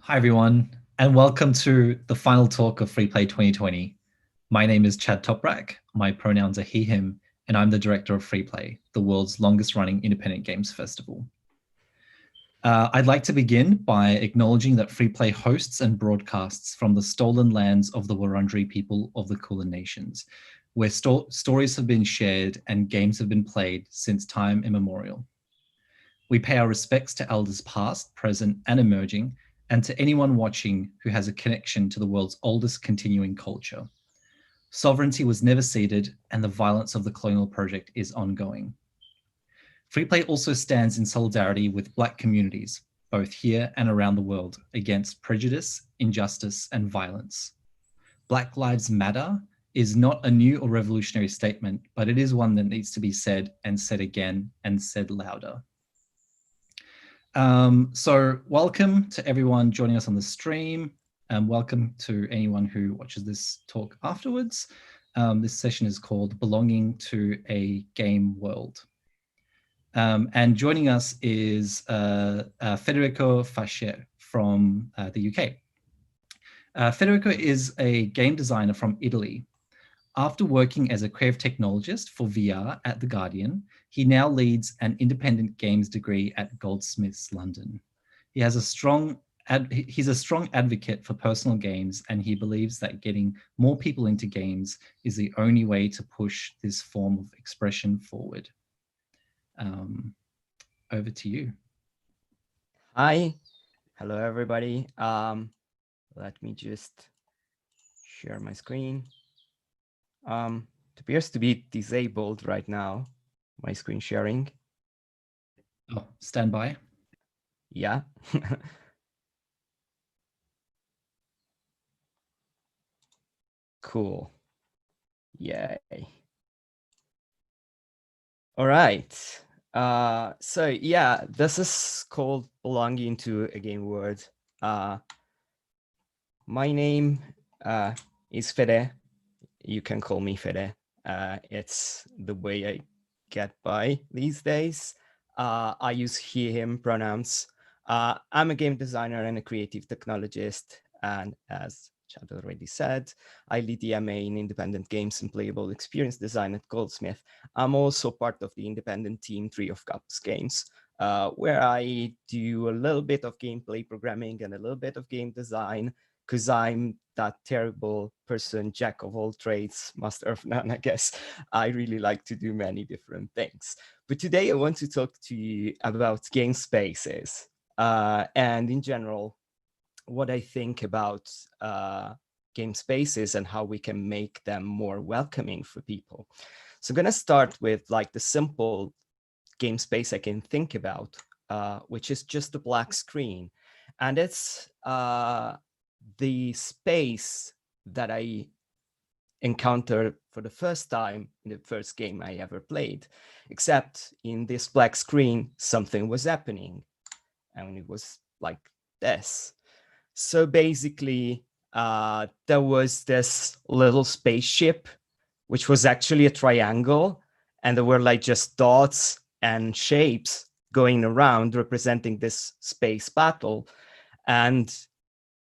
Hi, everyone, and welcome to the final talk of Freeplay 2020. My name is Chad Toprak, my pronouns are he, him, and I'm the director of Freeplay, the world's longest running independent games festival. I'd like to begin by acknowledging that Freeplay hosts and broadcasts from the stolen lands of the Wurundjeri people of the Kulin Nations, where stories have been shared and games have been played since time immemorial. We pay our respects to elders past, present, and emerging, and to anyone watching who has a connection to the world's oldest continuing culture. Sovereignty was never ceded, and the violence of the colonial project is ongoing. Freeplay also stands in solidarity with Black communities, both here and around the world, against prejudice, injustice, and violence. Black Lives Matter is not a new or revolutionary statement, but it is one that needs to be said and said again and said louder. So welcome to everyone joining us on the stream, and welcome to anyone who watches this talk afterwards. This session is called Belonging to a Game World. And joining us is Federico Fasce from the UK. Federico is a game designer from Italy. After working as a creative technologist for VR at The Guardian, he now leads an independent games degree at Goldsmiths London. He's a strong advocate for personal games, and he believes that getting more people into games is the only way to push this form of expression forward. Over to you. Hi, hello everybody. Let me just share my screen. It appears to be disabled right now, my screen sharing. Oh, stand by. Yeah. Cool. Yay. All right. So yeah, this is called Belonging to a Game World. My name is Fede. You can call me Fede. It's the way I get by these days. I use he, him pronouns. I'm a game designer and a creative technologist. And as Chad already said, I lead the MA in independent games and playable experience design at Goldsmith. I'm also part of the independent team 3 of Cups Games, where I do a little bit of gameplay programming and a little bit of game design, because I'm that terrible person, jack of all trades, master of none, I guess. I really like to do many different things. But today I want to talk to you about game spaces and in general, what I think about game spaces and how we can make them more welcoming for people. So I'm gonna start with like the simple game space I can think about, which is just a black screen. And it's the space that I encountered for the first time in the first game I ever played, except in this black screen, something was happening and it was like this. So basically, there was this little spaceship, which was actually a triangle, and there were like just dots and shapes going around representing this space battle. And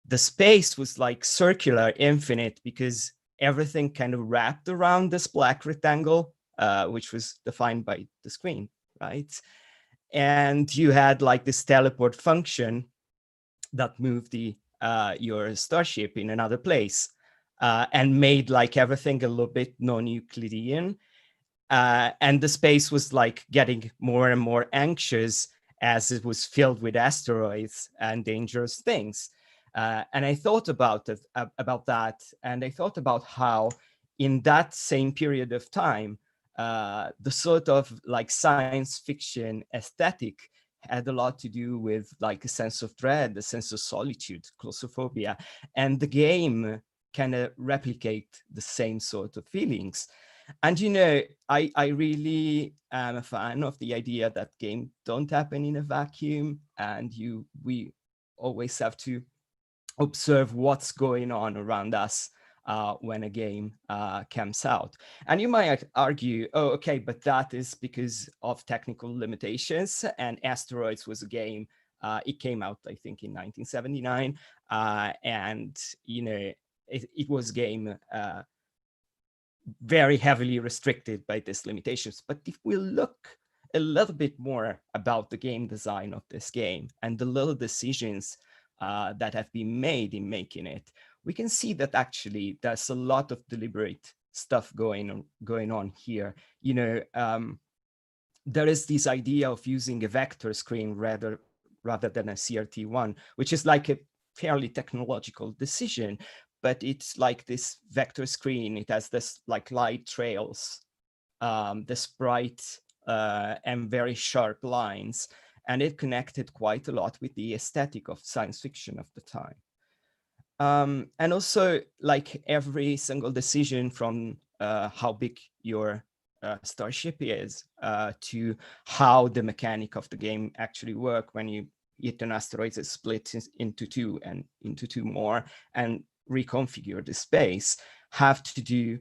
the space was like circular, infinite, because everything kind of wrapped around this black rectangle, which was defined by the screen, right? And you had like this teleport function that moved the your starship in another place and made like everything a little bit non-Euclidean. And the space was like getting more and more anxious as it was filled with asteroids and dangerous things. And I thought about that, and I thought about how in that same period of time, the sort of like science fiction aesthetic had a lot to do with like a sense of dread, a sense of solitude, claustrophobia, and the game kind of replicate the same sort of feelings. And you know, I really am a fan of the idea that games don't happen in a vacuum, and we always have to observe what's going on around us when a game comes out. And you might argue, oh, okay, but that is because of technical limitations, and Asteroids was a game It came out, I think, in 1979, and it was a game very heavily restricted by these limitations. But if we look a little bit more about the game design of this game and the little decisions that have been made in making it, we can see that actually there's a lot of deliberate stuff going on here. There is this idea of using a vector screen rather than a CRT1, which is like a fairly technological decision, but it's like this vector screen. It has this like light trails, this bright and very sharp lines, and it connected quite a lot with the aesthetic of science fiction of the time. And also, like every single decision from how big your starship is to how the mechanic of the game actually work when you hit an asteroid, is split into two and into two more and reconfigure the space, have to do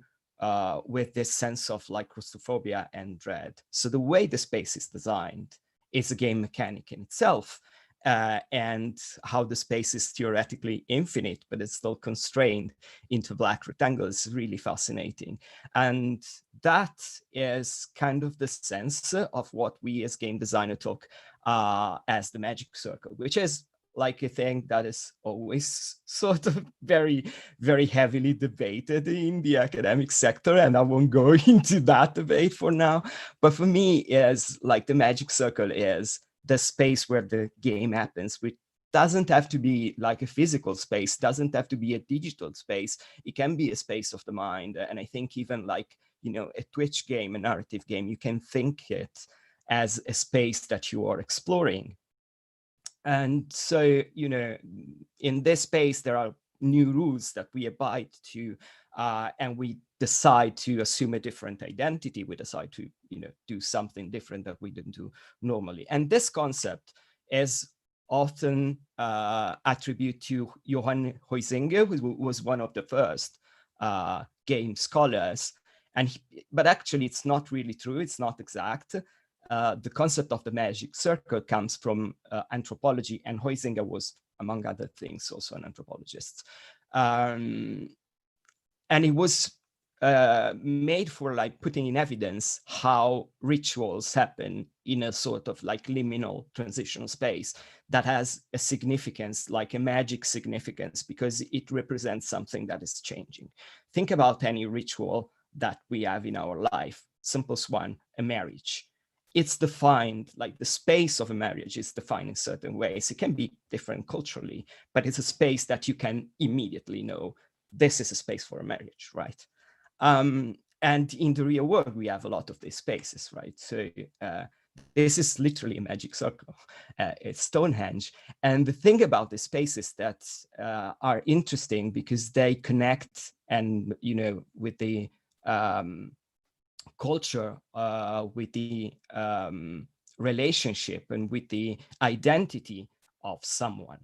with this sense of like claustrophobia and dread. So the way the space is designed is a game mechanic in itself, and how the space is theoretically infinite, but it's still constrained into black rectangles is really fascinating. And that is kind of the sense of what we as game designer talk as the magic circle, which is like a thing that is always sort of very, very heavily debated in the academic sector. And I won't go into that debate for now. But for me, is like the magic circle is the space where the game happens, which doesn't have to be like a physical space, doesn't have to be a digital space. It can be a space of the mind. And I think even like, a Twitch game, a narrative game, you can think it as a space that you are exploring. And so, in this space, there are new rules that we abide to, and we decide to assume a different identity. We decide to, do something different that we didn't do normally. And this concept is often attributed to Johann Huizinga, who was one of the first game scholars. But actually, it's not really true. It's not exact. The concept of the magic circle comes from anthropology, and Huizinga was, among other things, also an anthropologist. And it was made for like putting in evidence how rituals happen in a sort of like liminal transitional space that has a significance, like a magic significance, because it represents something that is changing. Think about any ritual that we have in our life. Simplest one, a marriage. It's defined, like the space of a marriage is defined in certain ways. It can be different culturally, but it's a space that you can immediately know this is a space for a marriage, right? And in the real world, we have a lot of these spaces, right? So this is literally a magic circle. It's Stonehenge. And the thing about the spaces that are interesting because they connect and, with the culture, with the relationship and with the identity of someone.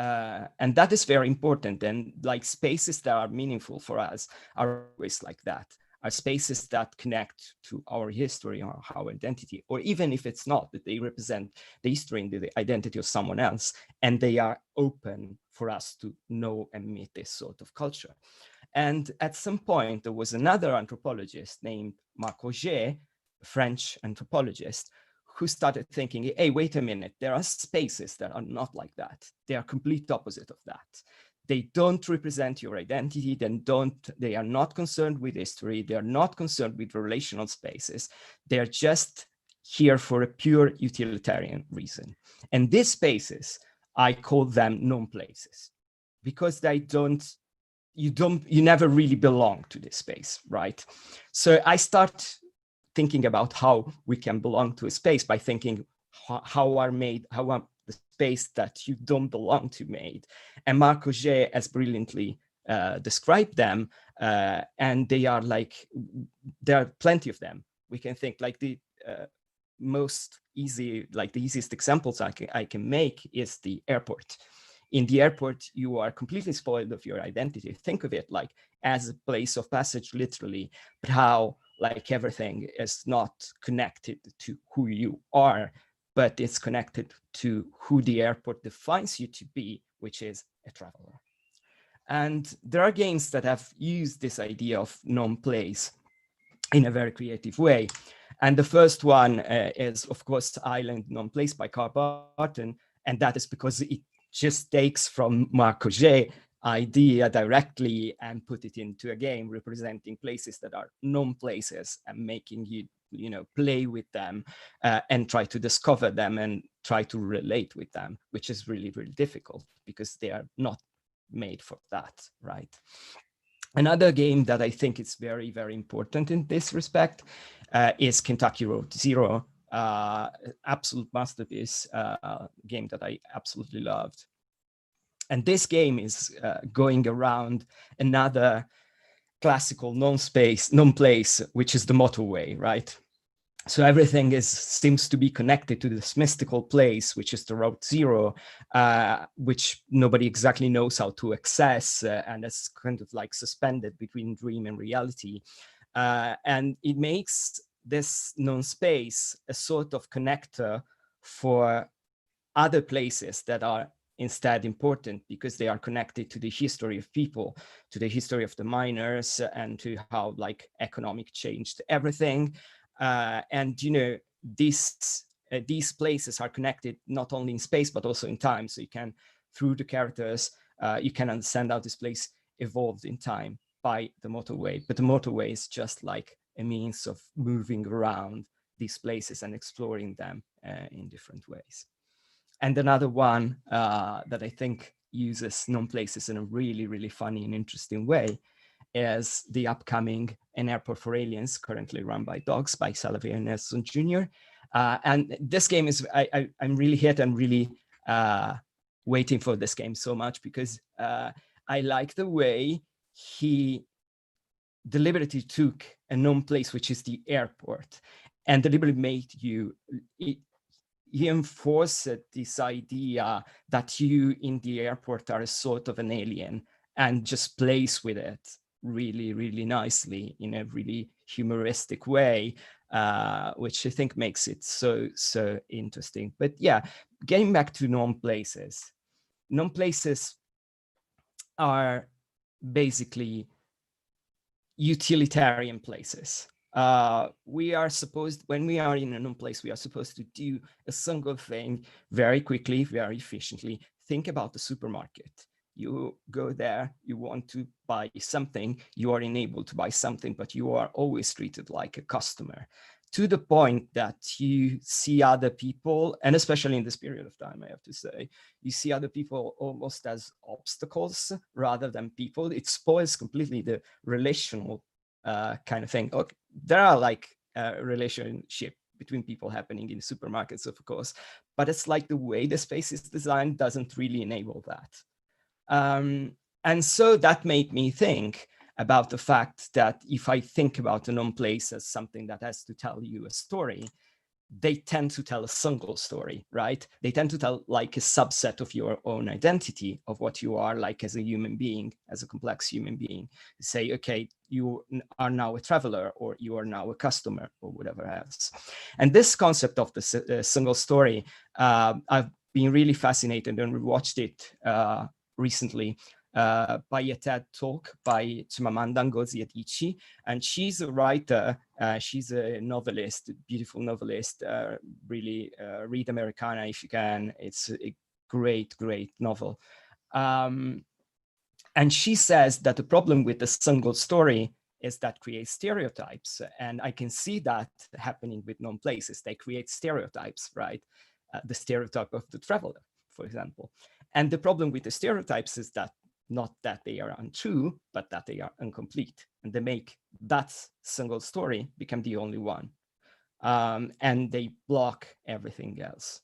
And that is very important. And like spaces that are meaningful for us are always like that, are spaces that connect to our history or our identity, or even if it's not, that they represent the history and the identity of someone else, and they are open for us to know and meet this sort of culture. And at some point, there was another anthropologist named Marc Augé, a French anthropologist, who started thinking, hey, wait a minute, there are spaces that are not like that. They are complete opposite of that. They don't represent your identity, they are not concerned with history, they are not concerned with relational spaces. They're just here for a pure utilitarian reason. And these spaces, I call them non-places, because you never really belong to this space, right? So I start thinking about how we can belong to a space by thinking how are the space that you don't belong to made. And Marc Augé has brilliantly described them, and there are plenty of them. We can think like the easiest examples I can make is the airport. In the airport, you are completely spoiled of your identity. Think of it like as a place of passage, literally, but how like everything is not connected to who you are, but it's connected to who the airport defines you to be, which is a traveler. And there are games that have used this idea of non-place in a very creative way. And the first one is, of course, Island Non-Place by Carl Barton. And that is because it just takes from Marc Augé idea directly and put it into a game representing places that are non-places and making you play with them and try to discover them and try to relate with them, which is really, really difficult because they are not made for that, right? Another game that I think is very, very important in this respect is Kentucky Road Zero, absolute masterpiece game that I absolutely loved. And this game is going around another classical non-place, which is the motorway, right? So everything seems to be connected to this mystical place, which is the Route Zero, which nobody exactly knows how to access, and it's kind of like suspended between dream and reality. And it makes this non-space a sort of connector for other places that are instead important because they are connected to the history of people, to the history of the miners, and to how like economic changed everything. And these places are connected not only in space but also in time. So you can, through the characters, you can understand how this place evolved in time by the motorway. But the motorway is just like a means of moving around these places and exploring them in different ways. And another one that I think uses non-places in a really, really funny and interesting way is the upcoming An Airport for Aliens, currently run by dogs, by Xavier Nelson Jr. And this game is, I'm really hit and really waiting for this game so much because I like the way he deliberately took a known place, which is the airport, and deliberately made he enforced this idea that you in the airport are a sort of an alien and just plays with it really, really nicely in a really humoristic way, which I think makes it so interesting. But yeah, getting back to non-places are basically utilitarian places. We are supposed, when we are in a known place, we are supposed to do a single thing very quickly, very efficiently. Think about the supermarket. You go there, you want to buy something, you are enabled to buy something, but you are always treated like a customer, to the point that you see other people, and especially in this period of time, I have to say, you see other people almost as obstacles rather than people. It spoils completely the relational kind of thing. Okay, there are like a relationship between people happening in supermarkets, of course, but it's like the way the space is designed doesn't really enable that. And so that made me think about the fact that if I think about a known place as something that has to tell you a story, they tend to tell a single story, right? They tend to tell like a subset of your own identity, of what you are like as a human being, as a complex human being. Say, okay, you are now a traveler, or you are now a customer, or whatever else. And this concept of the single story, I've been really fascinated and watched it recently by a TED talk by Chimamanda Ngozi Adichie, and she's a writer. She's a novelist, a beautiful novelist. Really read Americana if you can. It's a great, great novel. And she says that the problem with the single story is that creates stereotypes, and I can see that happening with known places. They create stereotypes, right? The stereotype of the traveler, for example. And the problem with the stereotypes is that not that they are untrue, but that they are incomplete. And they make that single story become the only one. And they block everything else.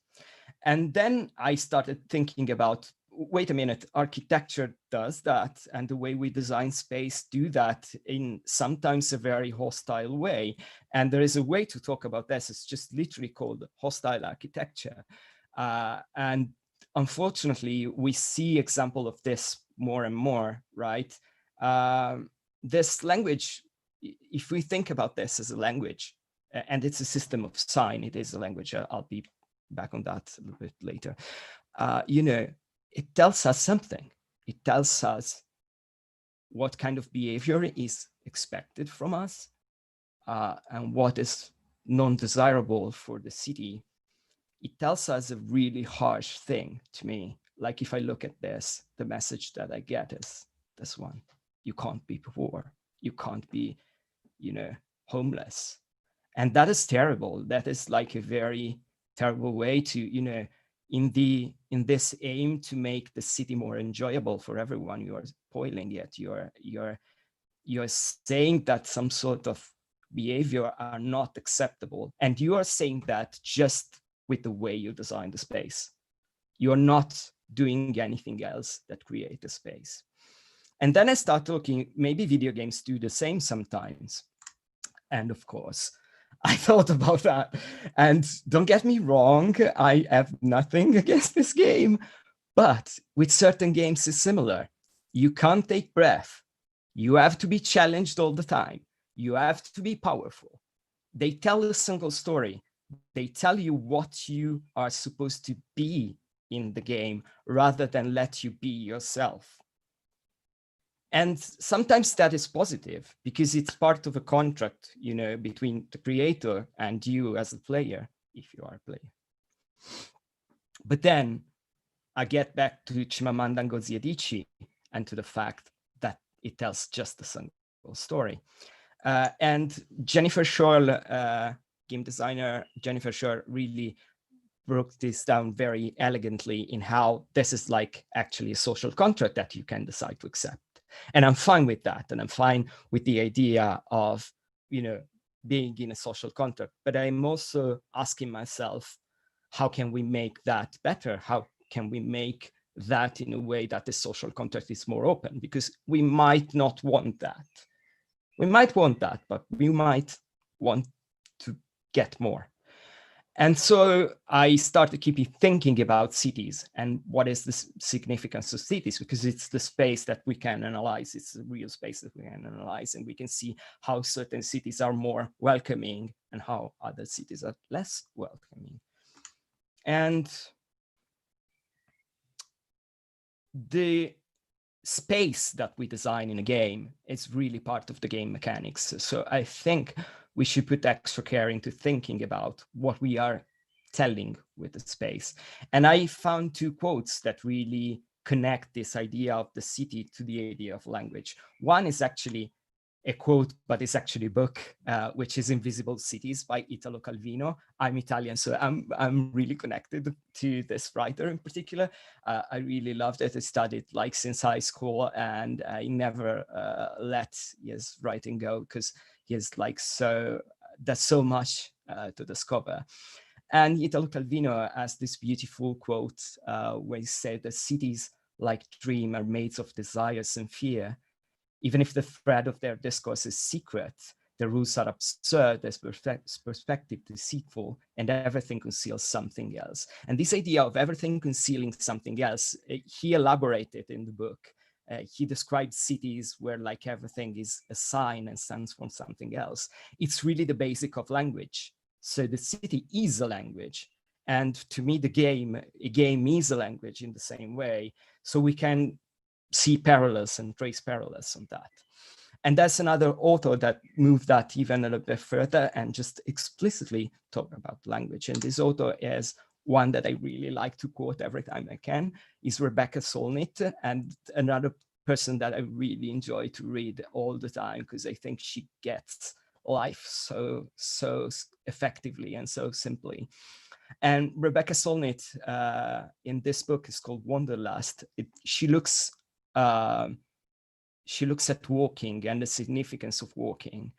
And then I started thinking about, wait a minute, architecture does that. And the way we design space do that in sometimes a very hostile way. And there is a way to talk about this. It's just literally called hostile architecture. And unfortunately, we see example of this more and more, right? This language, if we think about this as a language, and it's a system of sign, it is a language, I'll be back on that a little bit later. You know, it tells us something. It tells us what kind of behavior is expected from us, and what is non-desirable for the city. It tells us a really harsh thing to me. Like if I look at this, the message that I get is this one: you can't be poor, you can't be, you know, homeless. And that is terrible. That is like a very terrible way to, you know, in this aim to make the city more enjoyable for everyone, you are spoiling it. You're saying that some sort of behavior are not acceptable, and you are saying that just with the way you design the space. You're not doing anything else that create the space. And then I start looking, maybe video games do the same sometimes. And of course, I thought about that. And don't get me wrong, I have nothing against this game, but with certain games it's similar. You can't take breath. You have to be challenged all the time. You have to be powerful. They tell a single story. They tell you what you are supposed to be in the game rather than let you be yourself. And sometimes that is positive because it's part of a contract, you know, between the creator and you as a player, if you are a player. But then I get back to Chimamanda Ngozi Adichie and to the fact that it tells just a single story. And Jennifer Scholl, game designer Jennifer Scholl, really broke this down very elegantly in how this is like actually a social contract that you can decide to accept. And I'm fine with that. And I'm fine with the idea of, you know, being in a social contract. But I'm also asking myself, how can we make that better? How can we make that in a way that the social contract is more open? Because we might not want that. We might want that, but we might want to get more. And so I started keeping thinking about cities and what is the significance of cities, because it's the space that we can analyze. It's the real space that we can analyze, and we can see how certain cities are more welcoming and how other cities are less welcoming. And the space that we design in a game is really part of the game mechanics. So I think we should put extra care into thinking about what we are telling with the space. And I found two quotes that really connect this idea of the city to the idea of language. One is actually a quote, but it's actually a book, which is Invisible Cities by Italo Calvino. I'm Italian, so I'm really connected to this writer in particular. I really loved it. I studied like since high school, and I never let his writing go because he is like there's so much to discover. And Italo Calvino has this beautiful quote where he said that cities like dream are made of desires and fear. Even if the thread of their discourse is secret, the rules are absurd, there's perspective deceitful, and everything conceals something else. And this idea of everything concealing something else, he elaborated in the book. He described cities where like everything is a sign and stands for something else. It's really the basic of language. So the city is a language. And to me, a game is a language in the same way. So we can see parallels and trace parallels on that. And that's another author that moved that even a little bit further and just explicitly talk about language. And this author is one that I really like to quote every time I can, is Rebecca Solnit, and another person that I really enjoy to read all the time because I think she gets life so effectively and so simply. And Rebecca Solnit in this book is called Wanderlust. She looks at walking and the significance of walking.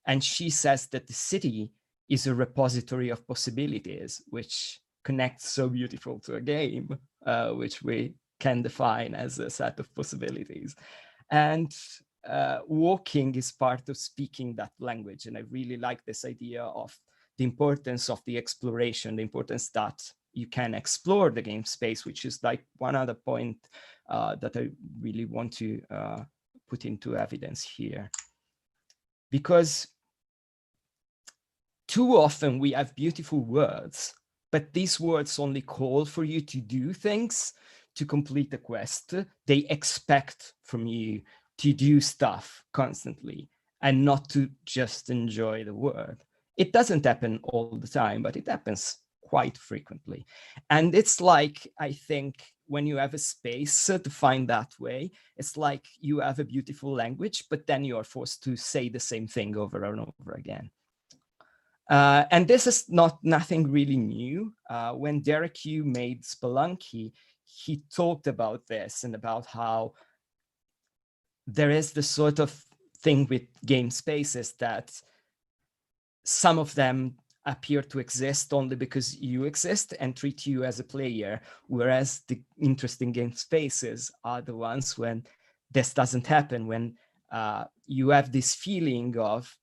And she says that the city is a repository of possibilities, which connects so beautiful to a game, which we can define as a set of possibilities. And walking is part of speaking that language. And I really like this idea of the importance of the exploration, the importance that you can explore the game space, which is like one other point that I really want to put into evidence here. Because too often we have beautiful words, but these words only call for you to do things, to complete a quest. They expect from you to do stuff constantly and not to just enjoy the world. It doesn't happen all the time, but it happens quite frequently. And it's like, I think, when you have a space defined that way, it's like you have a beautiful language, but then you are forced to say the same thing over and over again. And this is nothing really new. When Derek Yu made Spelunky, he talked about this and about how there is this sort of thing with game spaces that some of them appear to exist only because you exist and treat you as a player, whereas the interesting game spaces are the ones when this doesn't happen, when you have this feeling of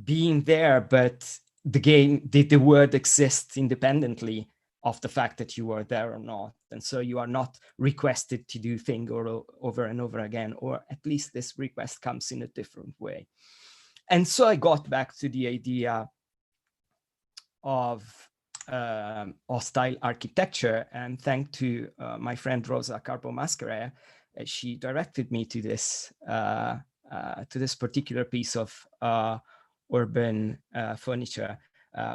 being there, but the word exists independently of the fact that you are there or not. And so you are not requested to do things over and over again, or at least this request comes in a different way. And so I got back to the idea of hostile architecture, and thanks to my friend Rosa Carbo-Mascare, she directed me to this particular piece of urban furniture,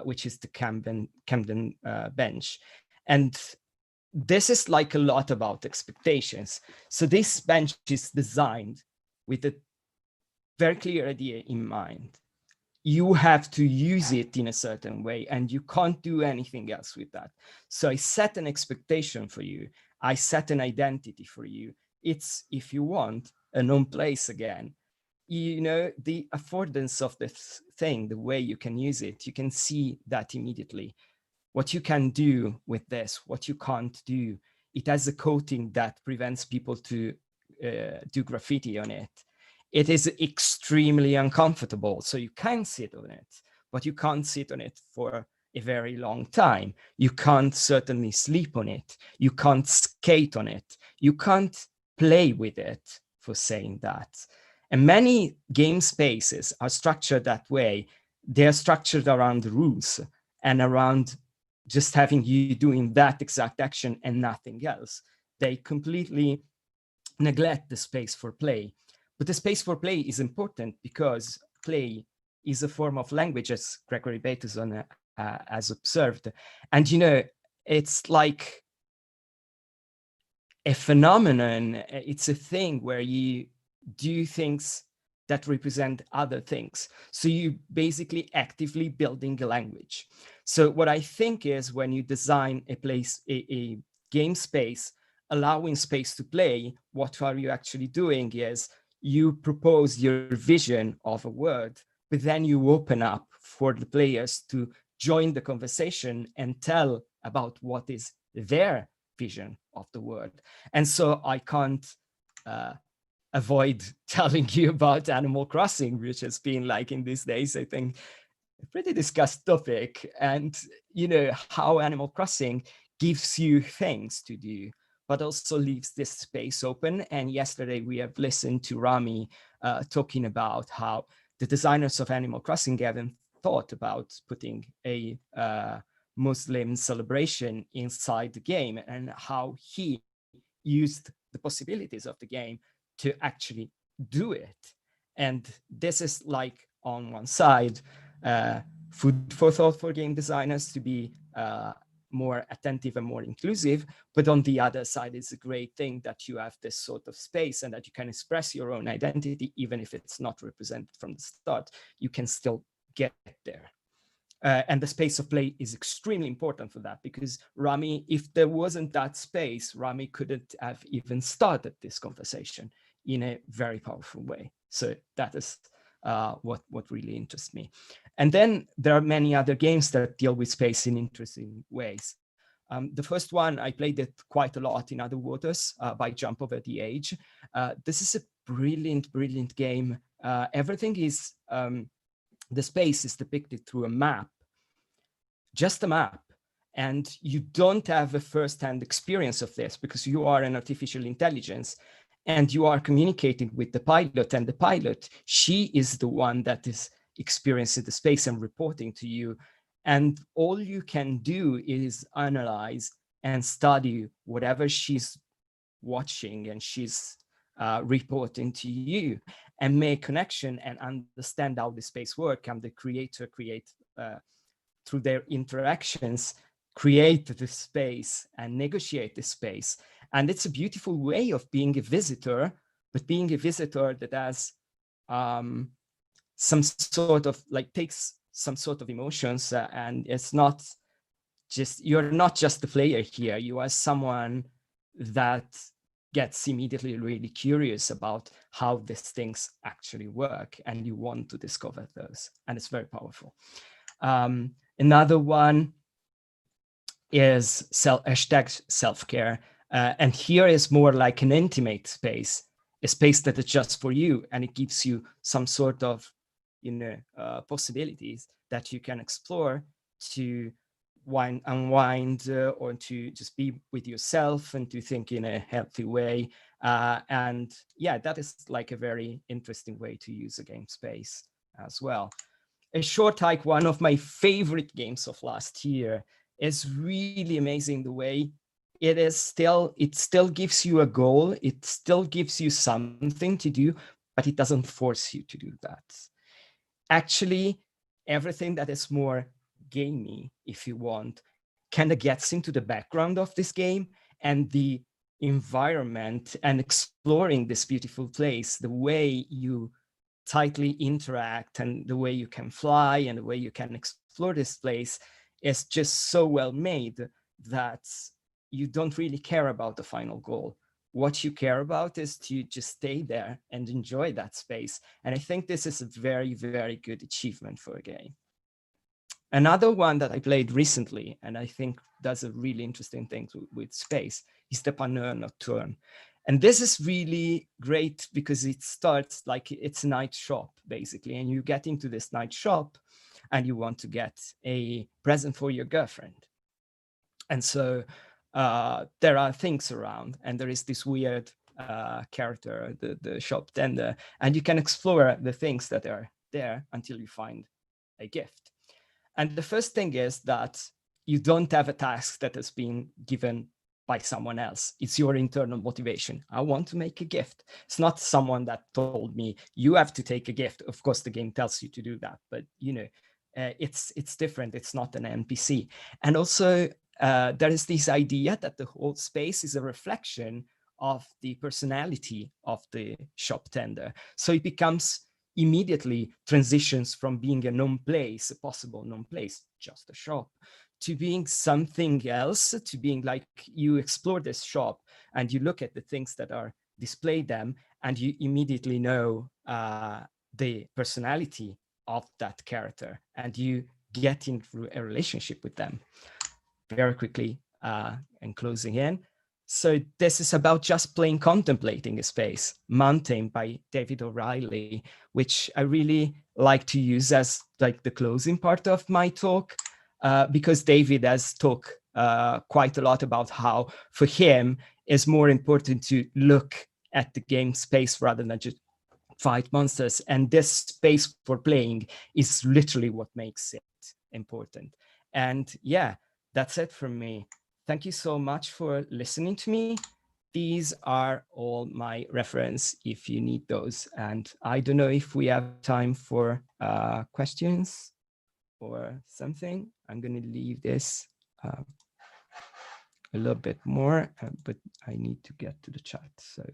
which is the Camden bench. And this is like a lot about expectations. So this bench is designed with a very clear idea in mind. You have to use it in a certain way, and you can't do anything else with that. So I set an expectation for you. I set an identity for you. It's, if you want, a known place again. You know, the affordance of this thing, the way you can use it, you can see that immediately. What you can do with this, what you can't do. It has a coating that prevents people to do graffiti on it. It is extremely uncomfortable, so you can sit on it, but you can't sit on it for a very long time. You can't certainly sleep on it. You can't skate on it. You can't play with it, for saying that. And many game spaces are structured that way. They're structured around rules and around just having you doing that exact action and nothing else. They completely neglect the space for play. But the space for play is important because play is a form of language, as Gregory Bateson has observed. And, you know, it's like a phenomenon. It's a thing where you do things that represent other things. So you basically actively building a language. So what I think is when you design a place, a game space, allowing space to play, what are you actually doing is you propose your vision of a word, but then you open up for the players to join the conversation and tell about what is their vision of the word. And so I can't avoid telling you about Animal Crossing, which has been, like, in these days, I think, a pretty discussed topic. And, you know, how Animal Crossing gives you things to do, but also leaves this space open. And yesterday we have listened to Rami talking about how the designers of Animal Crossing haven't thought about putting a Muslim celebration inside the game, and how he used the possibilities of the game to actually do it. And this is, like, on one side, food for thought for game designers to be more attentive and more inclusive, but on the other side, it's a great thing that you have this sort of space and that you can express your own identity, even if it's not represented from the start. You can still get there. And the space of play is extremely important for that, because Rami, if there wasn't that space, Rami couldn't have even started this conversation in a very powerful way. So that is what really interests me. And then there are many other games that deal with space in interesting ways. The first one, I played it quite a lot in Other Waters by Jump Over the Age. This is a brilliant, brilliant game. Everything is, the space is depicted through a map, just a map. And you don't have a first-hand experience of this because you are an artificial intelligence and you are communicating with the pilot, and the pilot, she is the one that is experiencing the space and reporting to you And all you can do is analyze and study whatever she's watching and she's reporting to you, and make connection and understand how the space work, and the creator create through their interactions, create the space and negotiate the space. And it's a beautiful way of being a visitor, but being a visitor that has some sort of like takes some sort of emotions, and it's not just, you're not just the player here, you are someone that gets immediately really curious about how these things actually work, and you want to discover those, and it's very powerful. Another one is #selfcare, and here is more like an intimate space, a space that is just for you, and it gives you some sort of, you know, possibilities that you can explore to unwind, or to just be with yourself and to think in a healthy way. And yeah, that is like a very interesting way to use a game space as well. A Short Hike, one of my favorite games of last year, is really amazing the way it still gives you a goal, it still gives you something to do, but it doesn't force you to do that. Actually, everything that is more gamey, if you want, kind of gets into the background of this game, and the environment and exploring this beautiful place, the way you tightly interact and the way you can fly and the way you can explore this place is just so well made that you don't really care about the final goal. What you care about is to just stay there and enjoy that space. And I think this is a very, very good achievement for a game. Another one that I played recently, and I think does a really interesting thing with space, is DEPANNEUR NOCTURNE. And this is really great because it starts like it's a night shop, basically. And you get into this night shop and you want to get a present for your girlfriend. And so there are things around, and there is this weird character, the shop tender, and you can explore the things that are there until you find a gift. And the first thing is that you don't have a task that has been given by someone else. It's your internal motivation. I want to make a gift. It's not someone that told me, you have to take a gift. Of course, the game tells you to do that, but you know, it's different. It's not an NPC. And also, there is this idea that the whole space is a reflection of the personality of the shop tender. So it becomes immediately transitions from being a known place, a possible known place, just a shop, to being something else, to being like you explore this shop and you look at the things that are displayed them, and you immediately know the personality of that character, and you get into a relationship with them. Very quickly, and closing in. So this is about just plain contemplating a space, Mountain by David O'Reilly, which I really like to use as like the closing part of my talk, because David has talked quite a lot about how for him it's more important to look at the game space rather than just fight monsters. And this space for playing is literally what makes it important. And yeah, that's it from me. Thank you so much for listening to me. These are all my reference if you need those. And I don't know if we have time for questions or something. I'm going to leave this a little bit more, but I need to get to the chat. So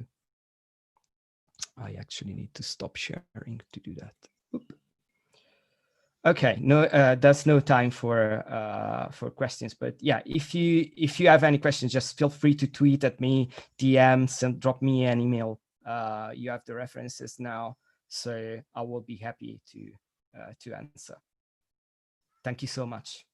I actually need to stop sharing to do that. Oop. Okay, no, that's no time for questions. But yeah, if you have any questions, just feel free to tweet at me, DMs, and drop me an email. You have the references now, so I will be happy to answer. Thank you so much.